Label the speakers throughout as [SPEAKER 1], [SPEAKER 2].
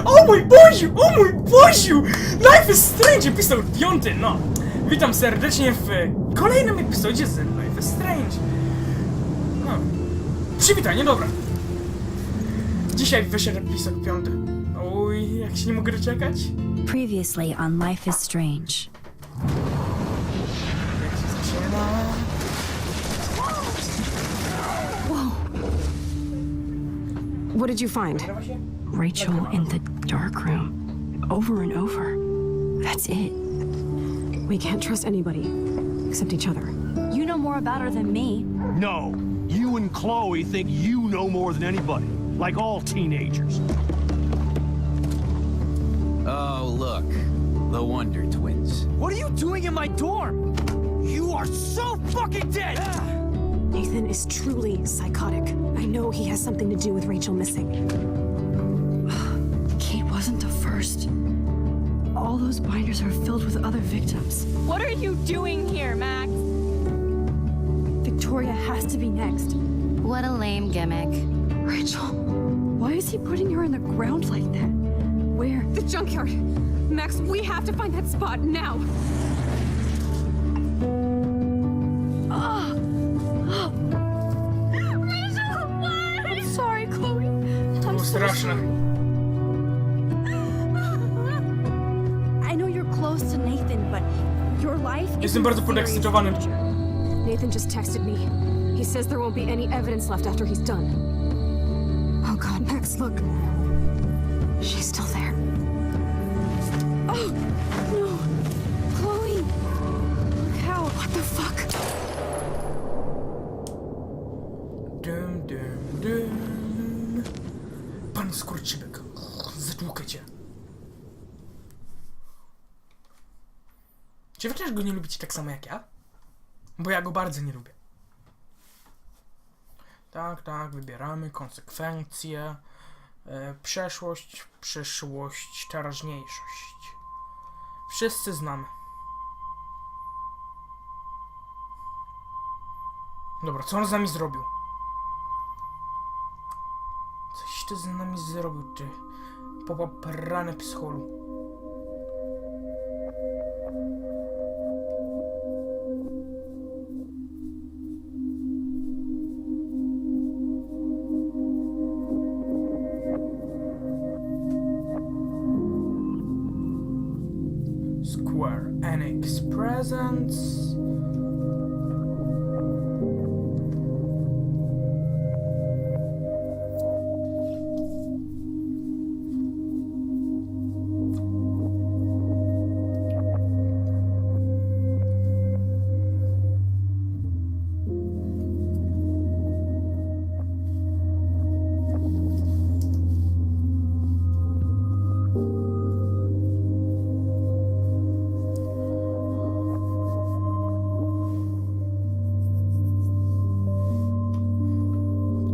[SPEAKER 1] O mój Boziu! O mój Boziu! Life is Strange, epizod 5, no. Witam serdecznie w kolejnym epizodzie z Life is Strange. No. Przywitanie, dobra. Dzisiaj wyszedł epizod 5. Oj, jak się nie mogę doczekać.
[SPEAKER 2] Previously on Life is Strange.
[SPEAKER 1] Jak się zaczyna?
[SPEAKER 3] What did you find?
[SPEAKER 2] Rachel in the dark room. Over and over. That's it.
[SPEAKER 3] We can't trust anybody except each other.
[SPEAKER 2] You know more about her than me.
[SPEAKER 4] No, you and Chloe think you know more than anybody, like all teenagers.
[SPEAKER 5] Oh, look. The Wonder Twins.
[SPEAKER 4] What are you doing in my dorm? You are so fucking dead!
[SPEAKER 3] Nathan is truly psychotic. I know he has something to do with Rachel missing.
[SPEAKER 2] Kate wasn't the first. All those binders are filled with other victims.
[SPEAKER 6] What are you doing here, Max?
[SPEAKER 3] Victoria has to be next.
[SPEAKER 2] What a lame gimmick.
[SPEAKER 3] Rachel, why is he putting her in the ground like that? Where?
[SPEAKER 6] The junkyard. Max, we have to find that spot now.
[SPEAKER 3] I'm sorry, Chloe.
[SPEAKER 1] To było straszne.
[SPEAKER 3] I know you're close to Nathan, but your life
[SPEAKER 1] Jestem bardzo podekscytowany.
[SPEAKER 3] Nathan just texted me. He says there won't be any evidence left after he's done. Oh God, Max, look. She's still there. Oh, no. Chloe. Look how. What the fuck?
[SPEAKER 1] Dum, dum, dum. Pan skurczybyk. Zatłukę cię. Czy wy też go nie lubicie tak samo jak ja? Bo ja go bardzo nie lubię. Tak, wybieramy konsekwencje. Przeszłość, przyszłość, teraźniejszość. Wszyscy znamy. Dobra, co on z nami zrobił? Coś ty z nami zrobił, ty popaprany psycholu. Square Enix Presents.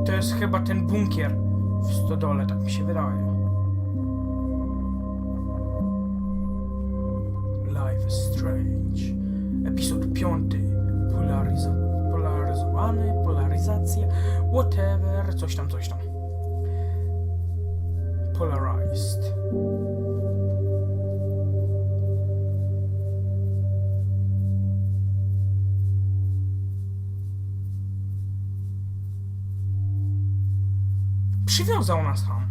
[SPEAKER 1] To jest chyba ten bunkier w stodole, tak mi się wydaje. Life is Strange. Epizod 5. Polaryzowany, polaryzacja, whatever, coś tam. Polarized. Przywiązał nas tam.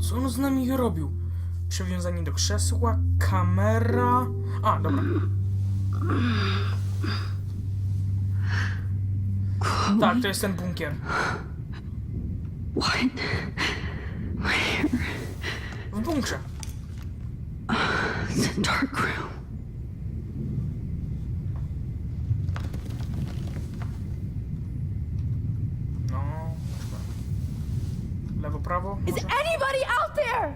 [SPEAKER 1] Co on z nami robił? Przywiązanie do krzesła, kamera... A, dobra. Tak, to jest ten bunkier.
[SPEAKER 2] What? Where?
[SPEAKER 1] W bunkrze.
[SPEAKER 2] It's a dark room.
[SPEAKER 1] No, lewo, prawo,
[SPEAKER 6] Is
[SPEAKER 1] może?
[SPEAKER 6] anybody out there?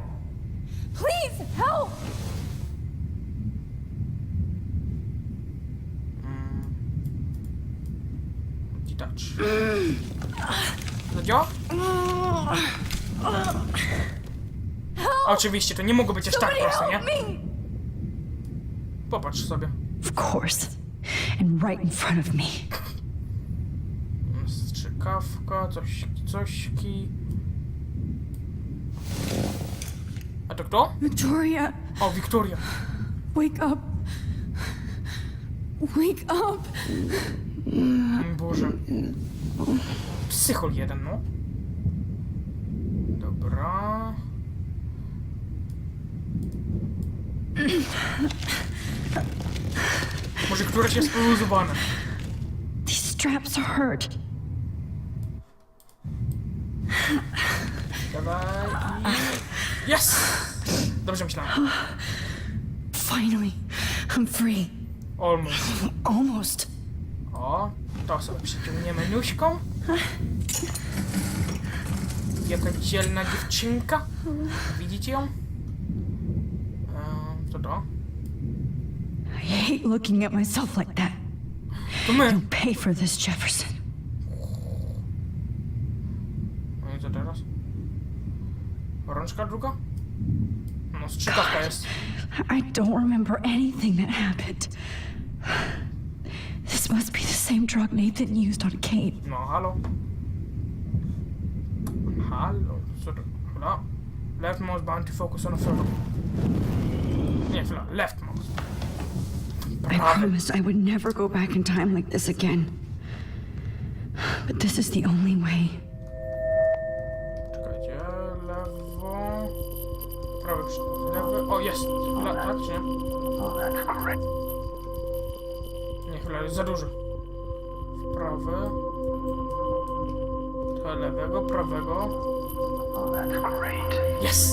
[SPEAKER 6] Please help!
[SPEAKER 1] Detach. Zadziała? Oczywiście, to nie mogło być aż tak proste, nie? Popatrz sobie.
[SPEAKER 2] Of course. And right in front of me.
[SPEAKER 1] Strzyk. kawka, cośki. A to kto?
[SPEAKER 2] Victoria,
[SPEAKER 1] O, Wiktoria.
[SPEAKER 2] wake up. Wake up.
[SPEAKER 1] Boże. Psychol jeden, no. Dobra. Może któraś jest poluzowana.
[SPEAKER 2] These straps are hurt.
[SPEAKER 1] Dawaj i... Yes! Dobrze myślałem.
[SPEAKER 2] Finally, I'm free.
[SPEAKER 1] Almost.
[SPEAKER 2] Almost.
[SPEAKER 1] O, to sobie przyciągniemy nóżką. Jaka dzielna dziewczynka. Widzicie ją? Co to?
[SPEAKER 2] I hate looking at myself like that.
[SPEAKER 1] To my.
[SPEAKER 2] You'll pay for this, Jefferson.
[SPEAKER 1] No i co teraz? Rączka druga? No, strzykawka jest.
[SPEAKER 2] I don't remember anything that happened. This must be the same drug Nathan used on Kate.
[SPEAKER 1] No, halo. Halo, co to? Chwila. Left mouse bound to focus on a photo. Nie, chwila. Left mouse.
[SPEAKER 2] I
[SPEAKER 1] Prawy.
[SPEAKER 2] promised I would never go back in time like this again. But this is the only way.
[SPEAKER 1] Czekajcie. Lewo. Prawy, lewy. O, jest. Chwila, tak czy nie? Nie, chwila, jest za dużo. W prawy. To lewego, prawego. Yes!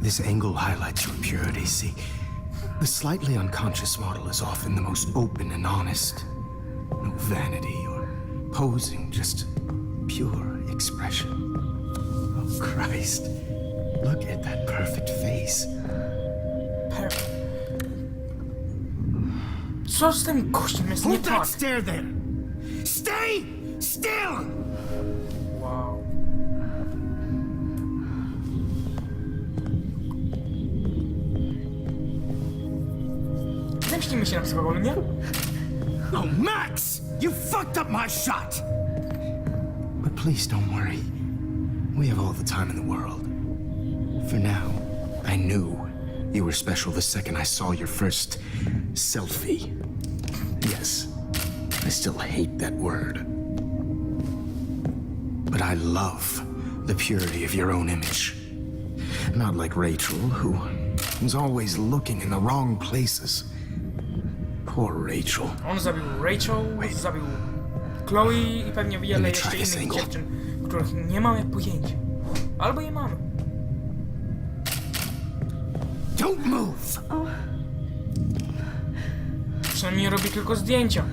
[SPEAKER 7] This angle highlights your purity, see? The slightly unconscious model is often the most open and honest. No vanity or posing, just pure expression. Oh, Christ. Look at that perfect face.
[SPEAKER 1] Perfect. Co z tym gościem jest nie
[SPEAKER 7] Hold
[SPEAKER 1] tak?
[SPEAKER 7] that stare there! Stay still!
[SPEAKER 1] Wow. Zemścimy się na psycholu, nie?
[SPEAKER 7] Oh, Max! You fucked up my shot! But please don't worry. We have all the time in the world. For now, I knew you were special the second I saw your first selfie. Yes, I still hate that word. But I love the purity of your own image. Not like Rachel, who was always looking in the wrong places. Poor Rachel.
[SPEAKER 1] On zabił Rachel, zabił Chloe i pewnie wiele jeszcze innych dziewczyn, których nie mamy pojęcia. Albo je mamy.
[SPEAKER 7] Don't move!
[SPEAKER 1] Przynajmniej robi tylko zdjęcia.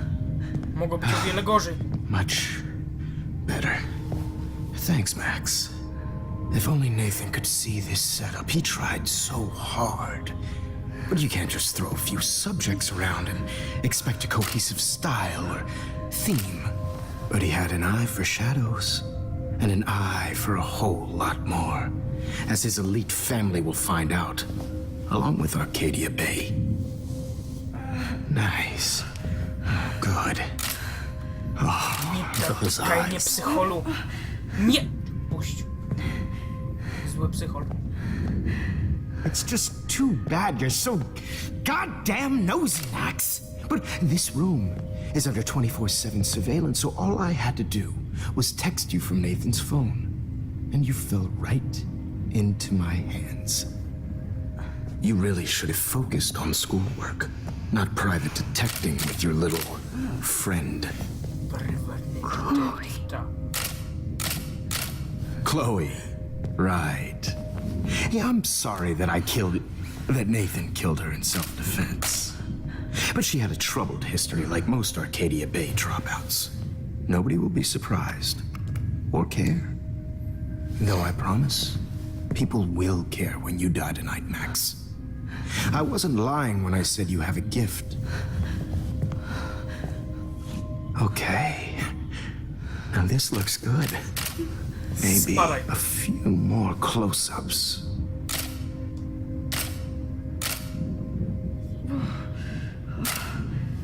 [SPEAKER 1] Mogło być o wiele gorzej.
[SPEAKER 7] Much better. Thanks, Max. If only Nathan could see this setup. He tried so hard. But you can't just throw a few subjects around and expect a cohesive style or theme. But he had an eye for shadows, and an eye for a whole lot more, as his elite family will find out, along with Arcadia Bay. Nice. Good. Oh, those
[SPEAKER 1] Dotykaj mnie,
[SPEAKER 7] eyes.
[SPEAKER 1] psycholu. Nie! Puść. Zły psychol.
[SPEAKER 7] It's just too bad you're so goddamn nosy, Max. But this room is under 24/7 surveillance, so all I had to do was text you from Nathan's phone. And you fell right into my hands. You really should have focused on schoolwork, not private detecting with your little friend. Chloe. Right. Yeah, I'm sorry that Nathan killed her in self-defense. But she had a troubled history like most Arcadia Bay dropouts. Nobody will be surprised. Or care. Though I promise, people will care when you die tonight, Max. I wasn't lying when I said you have a gift. Okay. Now this looks good. Maybe a few more close-ups.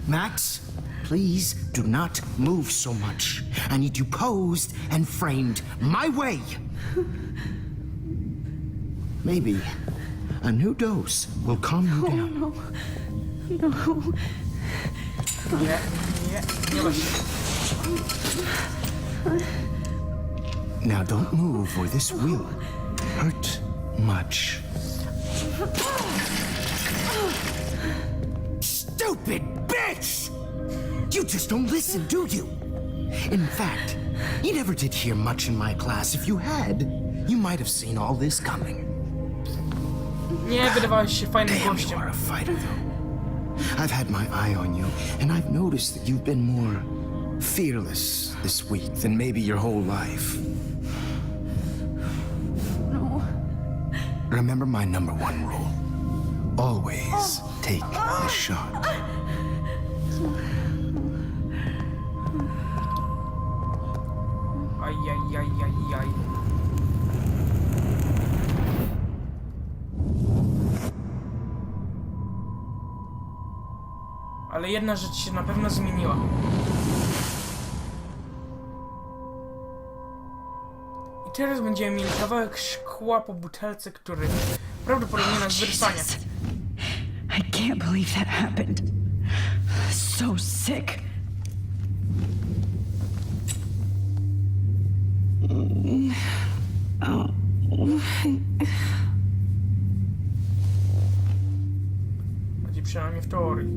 [SPEAKER 7] Max, please do not move so much. I need you posed and framed my way. Maybe a new dose will calm you down.
[SPEAKER 1] Nie ma się.
[SPEAKER 7] Now don't move or this will hurt much. Stupid bitch! You just don't listen, do you? In fact, you never did hear much in my class. If you had, you might have seen all this coming.
[SPEAKER 1] Nie, wydawałeś się fajnym
[SPEAKER 7] Damn, you
[SPEAKER 1] gościem.
[SPEAKER 7] are a fighter, though. I've had my eye on you, and I've noticed that you've been more fearless this week than maybe your whole life.
[SPEAKER 6] No.
[SPEAKER 7] Remember my #1 rule. Always take a shot.
[SPEAKER 1] Ajajajajaj. Ale jedna rzecz się na pewno zmieniła. I teraz będziemy mieli kawałek szkła po butelce, który prawdopodobnie nas wyrsanie.
[SPEAKER 2] Jesus. I can't believe that happened. So sick.
[SPEAKER 1] Będzie przynajmniej w teorii.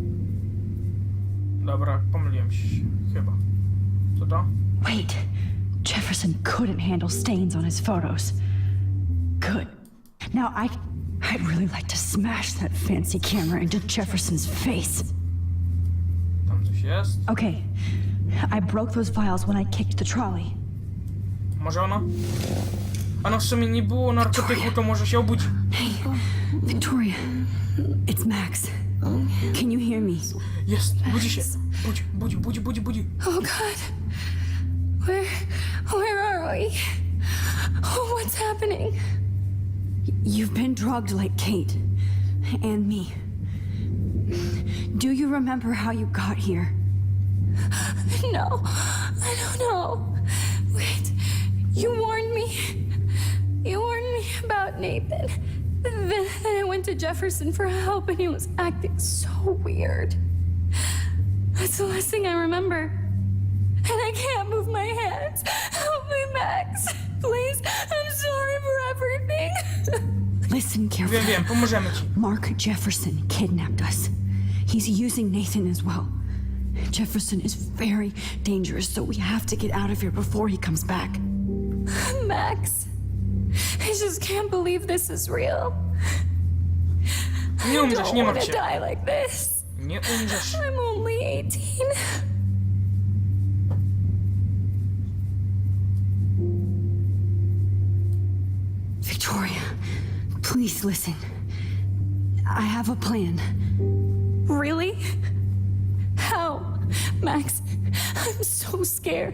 [SPEAKER 1] Dobra, pomyliłem się chyba. Co to?
[SPEAKER 2] Wait, Jefferson couldn't handle stains on his photos. Good. Now I'd really like to smash that fancy camera into Jefferson's face.
[SPEAKER 1] Tam coś jest?
[SPEAKER 2] Okay, I broke those files when I kicked the trolley.
[SPEAKER 1] Może ona? A no w sumie nie było narkotyku, to może się obudzi.
[SPEAKER 2] Hey, Victoria, it's Max. Can you hear me?
[SPEAKER 1] Jest, budzi się. Budzi.
[SPEAKER 6] Oh God. Where are we? Oh, what's happening?
[SPEAKER 2] You've been drugged like Kate and me. Do you remember how you got here?
[SPEAKER 6] No, I don't know. Wait, you warned me. You warned me about Nathan. Then I went to Jefferson for help and he was acting so weird. That's the last thing I remember. And I can't move my hands. Help me, Max. Please, I'm sorry for everything.
[SPEAKER 2] Listen carefully.
[SPEAKER 1] Wiem, pomożemy ci.
[SPEAKER 2] Mark Jefferson kidnapped us. He's using Nathan as well. Jefferson is very dangerous, so we have to get out of here before he comes back.
[SPEAKER 6] Max, I just can't believe this is real.
[SPEAKER 1] Nie
[SPEAKER 6] I
[SPEAKER 1] umrzesz,
[SPEAKER 6] don't
[SPEAKER 1] nie
[SPEAKER 6] want
[SPEAKER 1] martw
[SPEAKER 6] to
[SPEAKER 1] się.
[SPEAKER 6] die like this.
[SPEAKER 1] Nie umrzesz.
[SPEAKER 6] I'm only 18.
[SPEAKER 2] Victoria, please listen. I have a plan.
[SPEAKER 6] Really? How? Max, I'm so scared.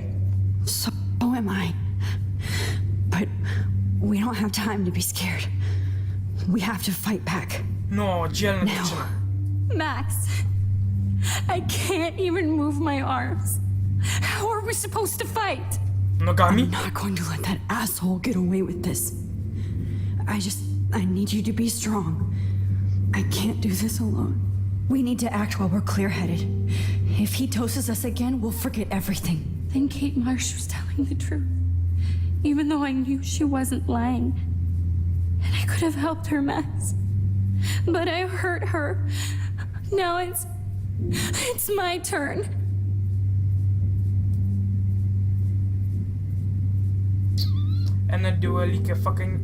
[SPEAKER 2] So am I. But we don't have time to be scared. We have to fight back.
[SPEAKER 1] No, dzielna
[SPEAKER 2] Now.
[SPEAKER 1] dziewczyna.
[SPEAKER 6] Max, I can't even move my arms. How are we supposed to fight?
[SPEAKER 1] Nogami?
[SPEAKER 2] I'm not going to let that asshole get away with this. I need you to be strong. I can't do this alone. We need to act while we're clear-headed. If he doses us again, we'll forget everything.
[SPEAKER 6] Then Kate Marsh was telling the truth. Even though I knew she wasn't lying. And I could have helped her, Max. But I hurt her. Now it's my turn.
[SPEAKER 1] Ene duelike fucking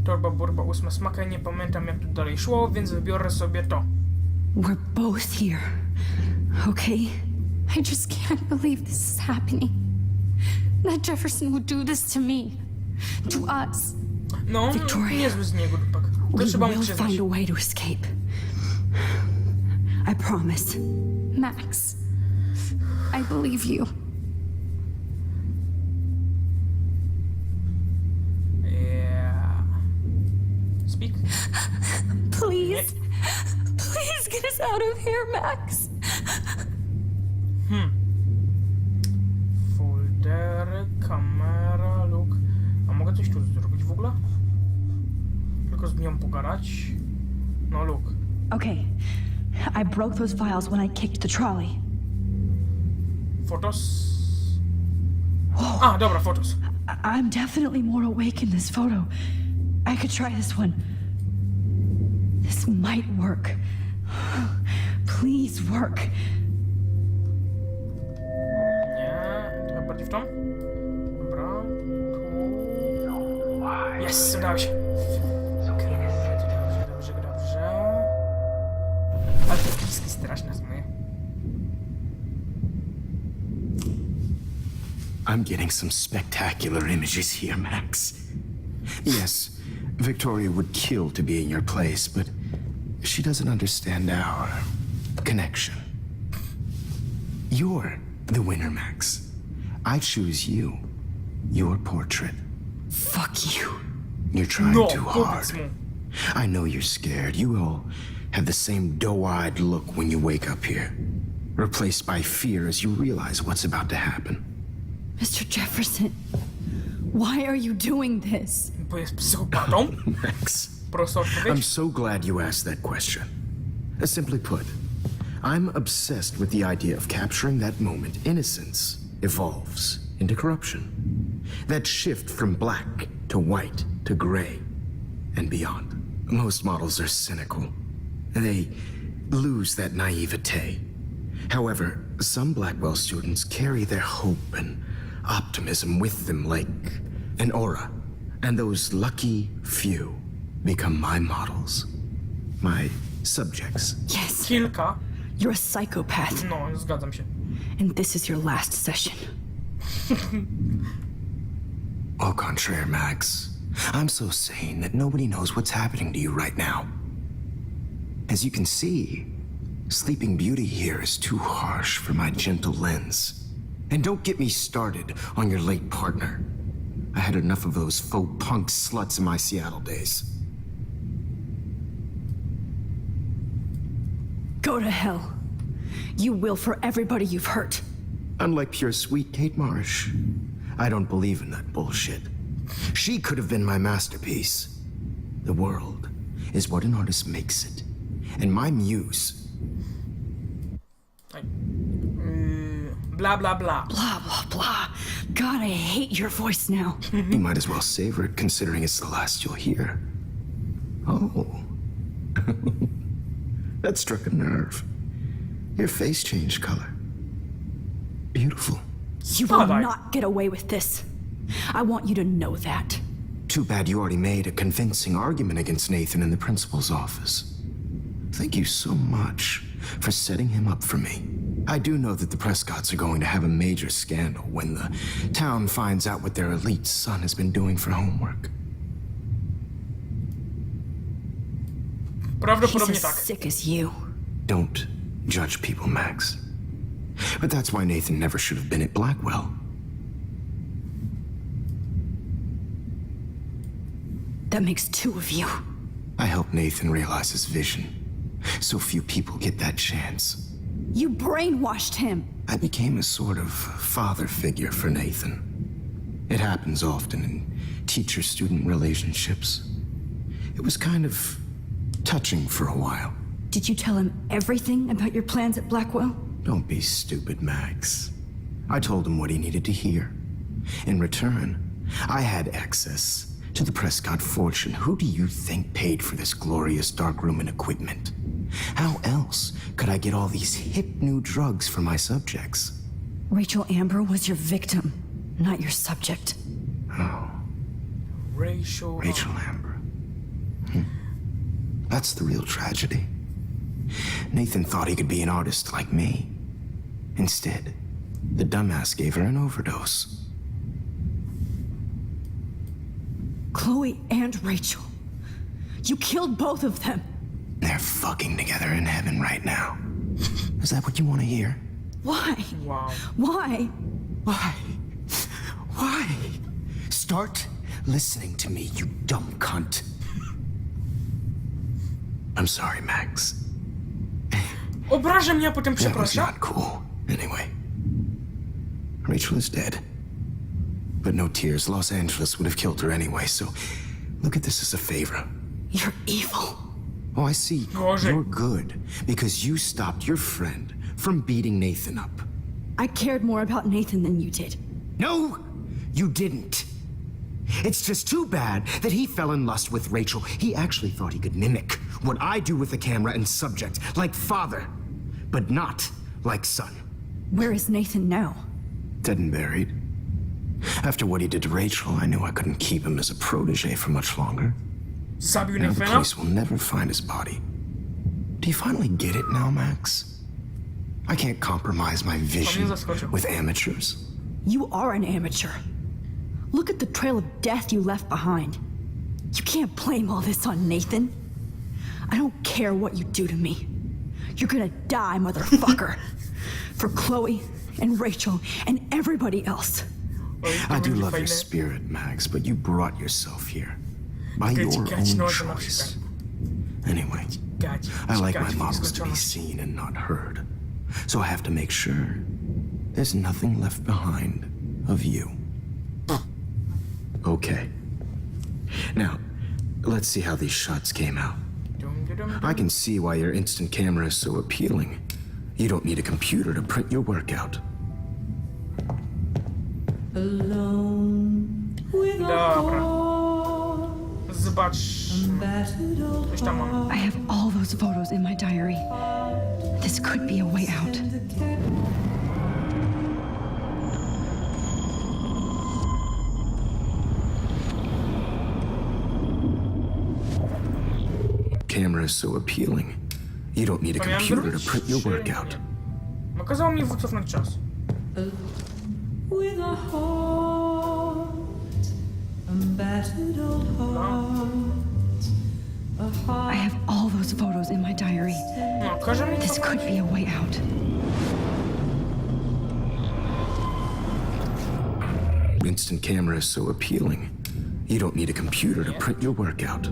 [SPEAKER 1] torba burba 8 smaka. Nie pamiętam jak tu dalej szło, więc wybiorę sobie to.
[SPEAKER 2] We're both here, okay?
[SPEAKER 6] I just can't believe this is happening. That Jefferson would do this to me. To us.
[SPEAKER 1] No,
[SPEAKER 2] Victoria,
[SPEAKER 1] niezły z niego dupak. To
[SPEAKER 2] We
[SPEAKER 1] trzeba mu
[SPEAKER 2] will
[SPEAKER 1] przyznać.
[SPEAKER 2] find a way to escape. I promise.
[SPEAKER 6] Max, I believe you.
[SPEAKER 1] Yeah. Speak.
[SPEAKER 6] Please. Please get us out of here, Max.
[SPEAKER 1] Foldery, kamera, look. A mogę coś tu zrobić w ogóle? Tylko z nią pogadać. No, look.
[SPEAKER 2] Okay, I broke those files when I kicked the trolley.
[SPEAKER 1] Fotos. A, dobra, fotos.
[SPEAKER 2] I'm definitely more awake in this photo. I could try this one. This might work. Please work.
[SPEAKER 1] Nie, trochę bardziej w tą. Dobra. Tu. Jest, udało się. Dobrze. Ale te wciski straszne są moje.
[SPEAKER 7] I'm getting some spectacular images here, Max. Yes, Victoria would kill to be in your place, but she doesn't understand our connection. You're the winner, Max. I choose you. Your portrait.
[SPEAKER 2] Fuck you.
[SPEAKER 7] You're trying
[SPEAKER 1] No,
[SPEAKER 7] too hard.
[SPEAKER 1] powiedz mu.
[SPEAKER 7] I know you're scared. You all have the same doe-eyed look when you wake up here, replaced by fear as you realize what's about to happen.
[SPEAKER 2] Mr. Jefferson, why are you doing this?
[SPEAKER 1] Bo jest psychopatą.
[SPEAKER 7] Max,
[SPEAKER 1] Prosta
[SPEAKER 7] I'm
[SPEAKER 1] odpowiedź.
[SPEAKER 7] so glad you asked that question. Simply put, I'm obsessed with the idea of capturing that moment innocence evolves into corruption. That shift from black to white to gray and beyond. Most models are cynical. They lose that naivete. However, some Blackwell students carry their hope and optimism with them like an aura. And those lucky few become my models. My subjects.
[SPEAKER 2] Yes,
[SPEAKER 1] Kilka.
[SPEAKER 2] you're a psychopath,
[SPEAKER 1] No, zgadzam się.
[SPEAKER 2] and this is your last session.
[SPEAKER 7] Au contraire, Max. I'm so sane that nobody knows what's happening to you right now. As you can see, Sleeping Beauty here is too harsh for my gentle lens. And don't get me started on your late partner. I had enough of those faux punk sluts in my Seattle days.
[SPEAKER 2] Go to hell. You will for everybody you've hurt.
[SPEAKER 7] Unlike pure sweet Kate Marsh, I don't believe in that bullshit. She could have been my masterpiece. The world is what an artist makes it. And my muse...
[SPEAKER 1] Bla, bla, bla.
[SPEAKER 2] Blah, blah, blah. God, I hate your voice now.
[SPEAKER 7] You might as well savor it, considering it's the last you'll hear. Oh. That struck a nerve. Your face changed color. Beautiful.
[SPEAKER 2] You will
[SPEAKER 1] Spadaj.
[SPEAKER 2] not get away with this. I want you to know that.
[SPEAKER 7] Too bad you already made a convincing argument against Nathan in the principal's office. Thank you so much for setting him up for me. I do know that the Prescotts are going to have a major scandal when the town finds out what their elite son has been doing for homework.
[SPEAKER 2] He's
[SPEAKER 1] Prawdopodobnie
[SPEAKER 2] as
[SPEAKER 1] tak.
[SPEAKER 2] sick as you.
[SPEAKER 7] Don't judge people, Max. But that's why Nathan never should have been at Blackwell.
[SPEAKER 2] That makes two of you.
[SPEAKER 7] I helped Nathan realize his vision. So few people get that chance.
[SPEAKER 2] You brainwashed him.
[SPEAKER 7] I became a sort of father figure for Nathan. It happens often in teacher-student relationships. It was kind of touching for a while.
[SPEAKER 2] Did you tell him everything about your plans at Blackwell?
[SPEAKER 7] Don't be stupid, Max. I told him what he needed to hear. In return, I had access to the Prescott fortune. Who do you think paid for this glorious darkroom and equipment? How else could I get all these hip new drugs for my subjects?
[SPEAKER 2] Rachel Amber was your victim, not your subject.
[SPEAKER 1] Rachel
[SPEAKER 7] Amber. That's the real tragedy. Nathan thought he could be an artist like me. Instead, the dumbass gave her an overdose.
[SPEAKER 2] Chloe and Rachel. You killed both of them.
[SPEAKER 7] They're fucking together in heaven right now. Is that what you want to hear?
[SPEAKER 2] Why?
[SPEAKER 1] Wow.
[SPEAKER 2] Why?
[SPEAKER 7] Why? Why? Start listening to me, you dumb cunt. I'm sorry, Max.
[SPEAKER 1] Obraża mnie, a potem
[SPEAKER 7] That was
[SPEAKER 1] przeprasza.
[SPEAKER 7] not cool. Anyway, Rachel is dead. But no tears. Los Angeles would have killed her anyway, so look at this as a favor.
[SPEAKER 2] You're evil.
[SPEAKER 7] Oh, I see.
[SPEAKER 1] Gorzej.
[SPEAKER 7] You're good because you stopped your friend from beating Nathan up.
[SPEAKER 2] I cared more about Nathan than you did.
[SPEAKER 7] No, you didn't. It's just too bad that he fell in lust with Rachel. He actually thought he could mimic what I do with the camera and subject, like father, but not like son.
[SPEAKER 2] Where is Nathan now?
[SPEAKER 7] Dead and buried. After what he did to Rachel, I knew I couldn't keep him as a protege for much longer.
[SPEAKER 1] Zabił
[SPEAKER 7] Now the
[SPEAKER 1] Nathana?
[SPEAKER 7] police will never find his body. Do you finally get it now, Max? I can't compromise my vision
[SPEAKER 1] zaskoczył.
[SPEAKER 7] with amateurs.
[SPEAKER 2] You are an amateur. Look at the trail of death you left behind. You can't blame all this on Nathan. I don't care what you do to me. You're gonna die, motherfucker. For Chloe and Rachel and everybody else.
[SPEAKER 1] Oj, to
[SPEAKER 7] I do
[SPEAKER 1] będzie
[SPEAKER 7] love your
[SPEAKER 1] fajne.
[SPEAKER 7] spirit, Max, but you brought yourself here. By
[SPEAKER 1] Gadzi,
[SPEAKER 7] your
[SPEAKER 1] gadzi, no,
[SPEAKER 7] own
[SPEAKER 1] to na
[SPEAKER 7] choice.
[SPEAKER 1] przykład.
[SPEAKER 7] Anyway,
[SPEAKER 1] Gadzi,
[SPEAKER 7] I like my
[SPEAKER 1] gadzi,
[SPEAKER 7] models to be
[SPEAKER 1] nieskończona.
[SPEAKER 7] seen and not heard. So I have to make sure there's nothing left behind of you. Okay. Now, let's see how these shots came out.
[SPEAKER 1] Dum, dum, dum.
[SPEAKER 7] I can see why your instant camera is so appealing. You don't need a computer to print your work out.
[SPEAKER 1] Dobra. Zobaczmy. Coś tam mam.
[SPEAKER 2] I have all those photos in my diary. This could be a way out.
[SPEAKER 7] Camera is so appealing. You don't need a
[SPEAKER 1] To miałem
[SPEAKER 7] computer to
[SPEAKER 1] zrobić,
[SPEAKER 7] print your
[SPEAKER 1] czy
[SPEAKER 7] work
[SPEAKER 1] nie?
[SPEAKER 7] out.
[SPEAKER 1] No kazało mi cofnąć czas.
[SPEAKER 8] With a heart, a battered old heart, a heart
[SPEAKER 2] I have all those photos in my diary.
[SPEAKER 1] No, każe mi
[SPEAKER 2] This could be a way out.
[SPEAKER 7] Instant camera is so appealing. You don't need a computer to print your work out.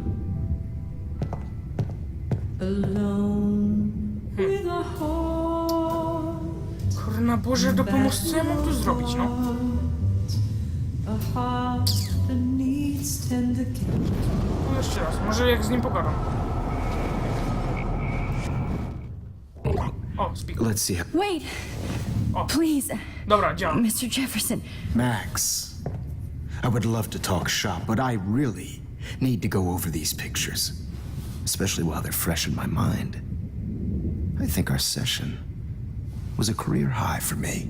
[SPEAKER 8] alone. With a heart,
[SPEAKER 1] Kurna Boże, do pomocy, co ja mam tu zrobić, no?
[SPEAKER 8] a heart that needs tender care.
[SPEAKER 1] No jeszcze raz, może jak z nim pogadam. O, speak.
[SPEAKER 7] Let's see how...
[SPEAKER 2] Wait!
[SPEAKER 1] O.
[SPEAKER 2] Please,
[SPEAKER 1] Dobra, działa.
[SPEAKER 2] Mr. Jefferson.
[SPEAKER 7] Max, I would love to talk shop, but I really need to go over these pictures, especially while they're fresh in my mind. I think our session was a career high for me.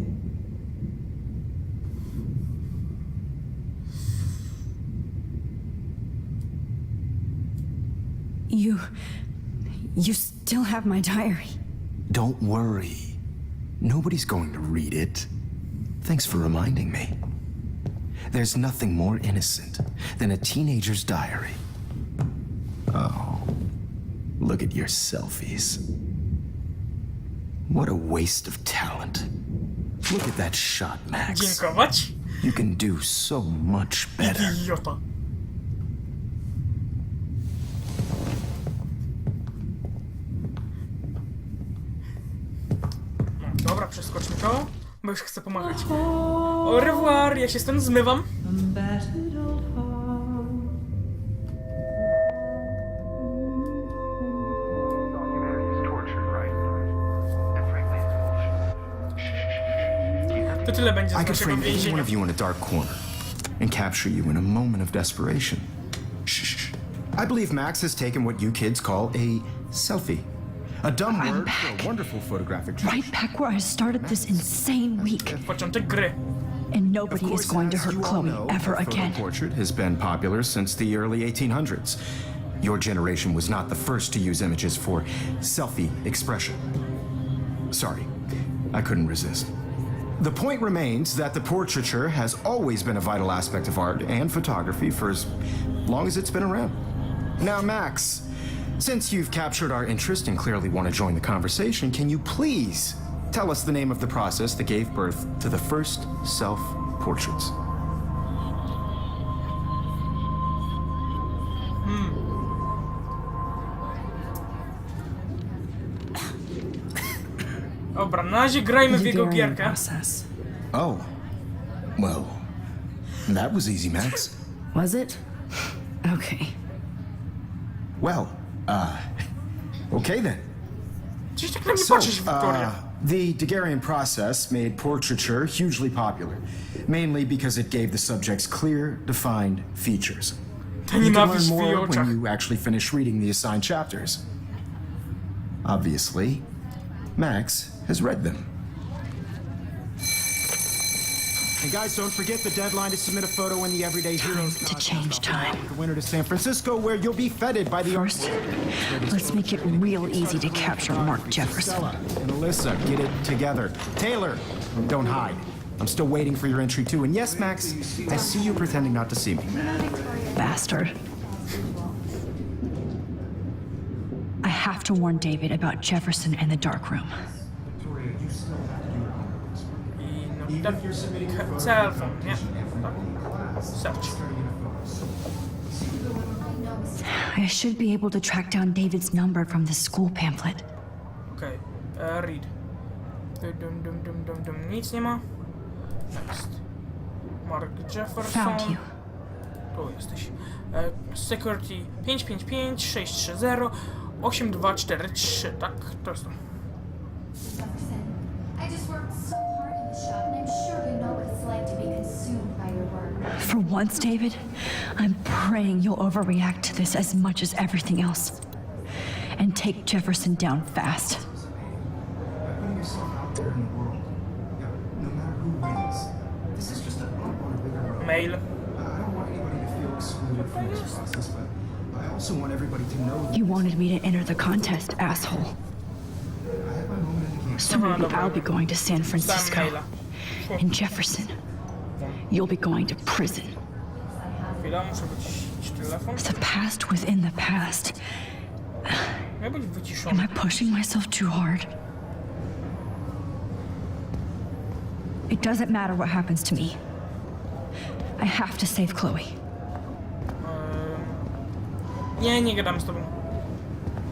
[SPEAKER 2] You still have my diary.
[SPEAKER 7] Don't worry. Nobody's going to read it. Thanks for reminding me. There's nothing more innocent than a teenager's diary. Oh, look at your selfies. What a waste of talent. Look at that shot, Max.
[SPEAKER 1] Dziękować.
[SPEAKER 7] You can do so much better.
[SPEAKER 1] Idiota. No, dobra, przeskoczmy to, bo już chcę pomagać. Au revoir, ja się stąd zmywam.
[SPEAKER 8] A battered old heart.
[SPEAKER 1] To tyle będzie z
[SPEAKER 7] I could
[SPEAKER 1] naszego
[SPEAKER 7] frame each one
[SPEAKER 1] więzienia.
[SPEAKER 7] of you in a dark corner and capture you in a moment of desperation. Shh. I believe Max has taken what you kids call a selfie. A dumb word for a wonderful photographic trick.
[SPEAKER 2] Right back where I started this insane week.
[SPEAKER 1] Początek gry.
[SPEAKER 2] And
[SPEAKER 7] Of
[SPEAKER 2] nobody is
[SPEAKER 7] course,
[SPEAKER 2] going to
[SPEAKER 7] as
[SPEAKER 2] hurt
[SPEAKER 7] you all
[SPEAKER 2] Chloe
[SPEAKER 7] know,
[SPEAKER 2] ever
[SPEAKER 7] the photo
[SPEAKER 2] again.
[SPEAKER 7] portrait has been popular since the early 1800s. Your generation was not the first to use images for selfie expression. Sorry, I couldn't resist. The point remains that the portraiture has always been a vital aspect of art and photography for as long as it's been around. Now, Max, since you've captured our interest and clearly want to join the conversation, can you please tell us the name of the process that gave birth to the first self-portraits?
[SPEAKER 1] Dobra, na razie grajmy w jego
[SPEAKER 2] Hungarian
[SPEAKER 1] gierkę.
[SPEAKER 2] process.
[SPEAKER 7] Oh, Well, that was easy, Max.
[SPEAKER 2] Was it? Okay.
[SPEAKER 7] Well, okay then.
[SPEAKER 1] Czyś tak na mnie patrzysz, Wiktoria?
[SPEAKER 7] The Daguerrean process made portraiture hugely popular, mainly because it gave the subjects clear, defined features.
[SPEAKER 1] Ta
[SPEAKER 7] You can learn
[SPEAKER 1] nienawiść w jej
[SPEAKER 7] more
[SPEAKER 1] oczach.
[SPEAKER 7] when you actually finish reading the assigned chapters. Obviously, Max has read them. And guys, don't forget the deadline to submit a photo in the Everyday Heroes
[SPEAKER 2] to change time.
[SPEAKER 7] The winner to San Francisco, where you'll be feted by the
[SPEAKER 2] First, let's make it real easy to capture Mark Jefferson.
[SPEAKER 7] Stella and Alyssa, get it together. Taylor, don't hide. I'm still waiting for your entry too. And yes, Max, I see you pretending not to see me.
[SPEAKER 2] Bastard. I have to warn David about Jefferson and the dark room.
[SPEAKER 1] I no, cell phone, nie? Tak. Search.
[SPEAKER 2] I should be able to track down David's number from the school pamphlet.
[SPEAKER 1] Okej, read. Nic nie ma. Next. Mark Jefferson.
[SPEAKER 2] Found you.
[SPEAKER 1] Tu jesteś. Security 555 630 8243, tak? To jest to.
[SPEAKER 9] I just worked so hard in the shop, and I'm sure you know what it's like to be consumed by your work.
[SPEAKER 2] For once, David, I'm praying you'll overreact to this as much as everything else. And take Jefferson down fast.
[SPEAKER 1] Mail.
[SPEAKER 7] I also want everybody to know
[SPEAKER 2] You wanted me to enter the contest, asshole. So maybe I'll be going to San
[SPEAKER 1] Sam
[SPEAKER 2] Francisco.
[SPEAKER 1] maila.
[SPEAKER 2] And Jefferson, you'll be going to prison.
[SPEAKER 1] Chwila, muszę wyciszyć telefon.
[SPEAKER 2] The past within the past.
[SPEAKER 1] Miał być
[SPEAKER 2] Am
[SPEAKER 1] wyciszony.
[SPEAKER 2] I pushing myself too hard? It doesn't matter what happens to me. I have to save Chloe.
[SPEAKER 1] Nie gadam z tobą.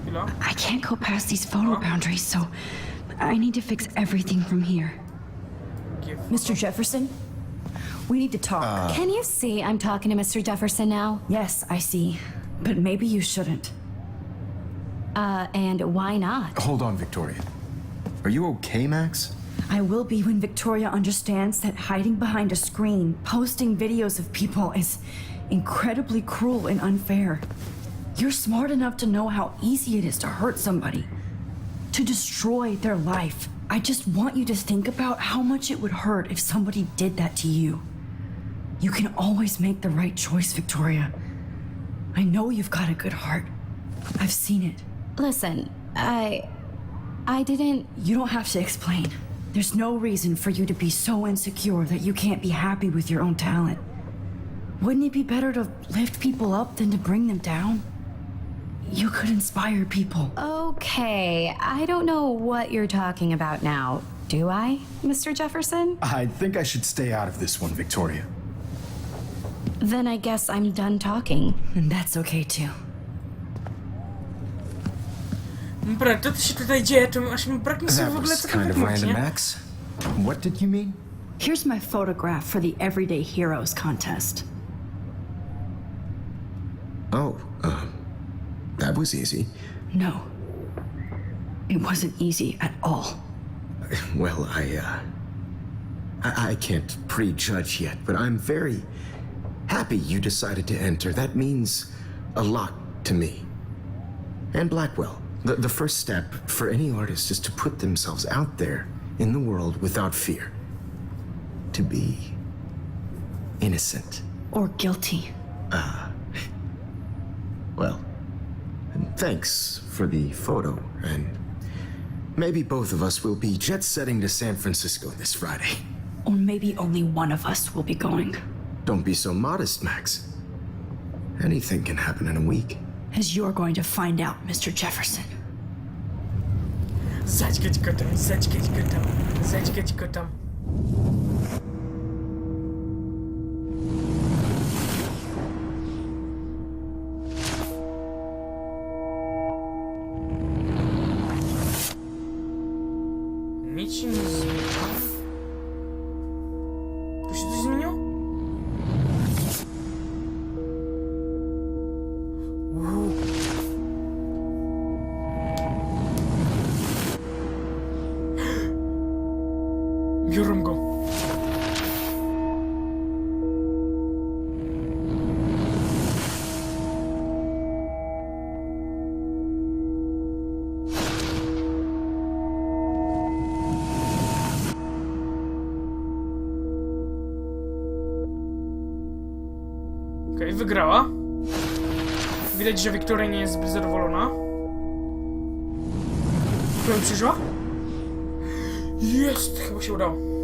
[SPEAKER 1] Chwila.
[SPEAKER 2] I can't go past these photo boundaries, so I need to fix everything from here.
[SPEAKER 1] Give.
[SPEAKER 2] Mr. Jefferson, we need to talk.
[SPEAKER 3] Can you see I'm talking to Mr. Jefferson now?
[SPEAKER 2] Yes, I see. But maybe you shouldn't.
[SPEAKER 3] And why not?
[SPEAKER 7] Hold on, Victoria. Are you okay, Max?
[SPEAKER 2] I will be when Victoria understands that hiding behind a screen, posting videos of people is incredibly cruel and unfair. You're smart enough to know how easy it is to hurt somebody, to destroy their life. I just want you to think about how much it would hurt if somebody did that to you. You can always make the right choice, Victoria. I know you've got a good heart. I've seen it.
[SPEAKER 3] Listen, I didn't...
[SPEAKER 2] You don't have to explain. There's no reason for you to be so insecure that you can't be happy with your own talent. Wouldn't it be better to lift people up than to bring them down? You could inspire people.
[SPEAKER 3] Okay, I don't know what you're talking about now. Do I, Mr. Jefferson?
[SPEAKER 7] I think I should stay out of this one, Victoria.
[SPEAKER 3] Then I guess I'm done talking.
[SPEAKER 2] And that's okay too.
[SPEAKER 1] Dobra, co się tutaj dzieje? Czemu aż mi braknie sobie
[SPEAKER 7] That
[SPEAKER 1] w ogóle
[SPEAKER 7] was
[SPEAKER 1] cokolwiek
[SPEAKER 7] kind of
[SPEAKER 1] mówić,
[SPEAKER 7] random,
[SPEAKER 1] nie?
[SPEAKER 7] Max. What did you mean?
[SPEAKER 2] Here's my photograph for the Everyday Heroes contest.
[SPEAKER 7] Oh, that was easy.
[SPEAKER 2] No. It wasn't easy at all.
[SPEAKER 7] Well, I can't prejudge yet, but I'm very happy you decided to enter. That means a lot to me. And Blackwell. The first step for any artist is to put themselves out there in the world without fear. To be innocent.
[SPEAKER 2] Or guilty.
[SPEAKER 7] Well, thanks for the photo, and maybe both of us will be jet-setting to San Francisco this Friday.
[SPEAKER 2] Or maybe only one of us will be going.
[SPEAKER 7] Don't be so modest, Max. Anything can happen in a week.
[SPEAKER 2] As you're going to find out, Mr. Jefferson.
[SPEAKER 1] Zadźgać go tam, zadźgać go tam, zadźgać go tam. Nic się nie zmieniło. Tu się coś zmieniło? Biorą go. Okej, wygrała. Widać, że Wiktoria nie jest zbyt zadowolona. Która przyszła? Jest! Chyba się udało.